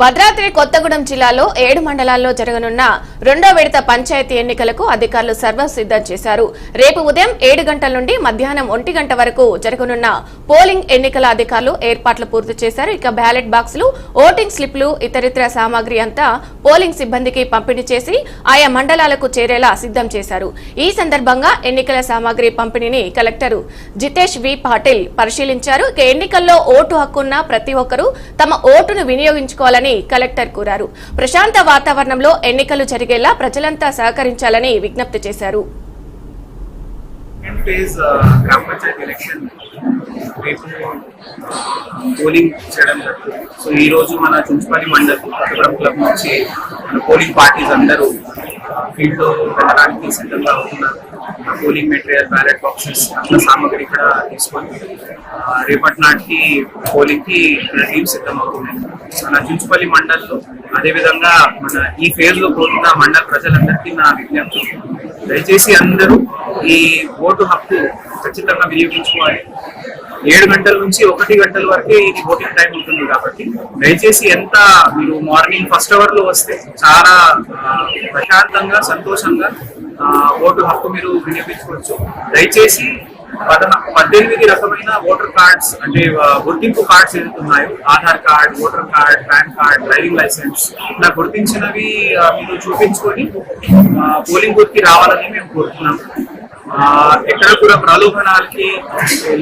భద్రాద్రి కొత్తగూడెం జిల్లాలో 7 మండలాల్లో జరగనున్న రెండో విడత పంచాయతీ ఎన్నికలకు అధికారులు సర్వసిద్ధం చేశారు. రేపు ఉదయం 7 గంటల నుండి మధ్యాహ్నం 1 గంట వరకు జరగనున్న పోలింగ్ ఎన్నికల అధికారులు ఏర్పాట్లు పూర్తి చేశారు. ఇక బ్యాలెట్ బాక్సులు, ఓటింగ్ స్లిప్లు, ఇతరితర సామాగ్రి అంతా పోలింగ్ సిబ్బందికి పంపిణీ చేసి ఆయా మండలాలకు చేరేలా సిద్ధం చేశారు. ఈ సందర్భంగా ఎన్నికల సామాగ్రి పంపిణీని కలెక్టర్ జితేష్ వి పాటిల్ పరిశీలించారు. ఇక ఎన్నికల్లో ఓటు హక్కున్న ప్రతి ఒక్కరూ తమ ఓటును వినియోగించుకోవాలని కలెక్టర్ కోరారు. ప్రశాంత వాతావరణంలో ఎన్నికలు జరిగేలా ప్రజలంతా సహకరించాలని విజ్ఞప్తి చేశారు. గ్రామ పంచాయతీ ఎలక్షన్ రేపు పోలింగ్ చేయడం జరుగుతుంది. సో ఈ రోజు మన చుంచుపల్లి మండల్ కొత్తగూడెం క్లబ్ నుంచి మన పోలింగ్ పార్టీస్ అందరూ ఫీల్డ్ లో వెళ్ళడానికి సిద్ధంగా అవుతున్నారు. పోలింగ్ మెటీరియల్, బ్యాలెట్ బాక్సెస్ అంత సామాగ్రి ఇక్కడ తీసుకొని రేపటి నాటికి పోలింగ్ కి మన టీం సిద్ధం అవుతున్నాయి. మన చుంచుపల్లి మండల్లో అదేవిధంగా మన ఈ ఫేజ్ లో పోతున్న మండల ప్రజలందరికీ నా విజ్ఞప్తి, దయచేసి అందరూ ఈ ఓటు హక్కు ఖచ్చితంగా వినియోగించుకోవాలి. 7 గంటల నుంచి 1 గంటల వరకే ఇది ఓటింగ్ టైం ఉంటుంది కాబట్టి దయచేసి ఎంత మీరు మార్నింగ్ ఫస్ట్ అవర్ లో వస్తే చాలా ప్రశాంతంగా, సంతోషంగా ఓటు హక్కు మీరు వినియోగించుకోవచ్చు. దయచేసి 18 రకమైన ఓటర్ కార్డ్స్ అంటే గుర్తింపు కార్డ్స్ ఏదైతున్నాయో, Aadhaar card, voter card, PAN card, driving licence ఇలా గుర్తించినవి మీరు చూపించుకొని పోలింగ్ బూత్ కి రావాలని మేము కోరుతున్నాము. ఎక్కడ కూడా ప్రలోభనాలకి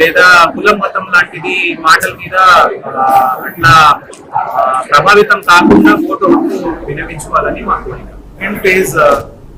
లేదా కులం మతం లాంటిది మాటల మీద అట్లా ప్రభావితం కాకుండా ఓటు హక్కు వినియోగించుకోవాలని మా కోరిక. Second phase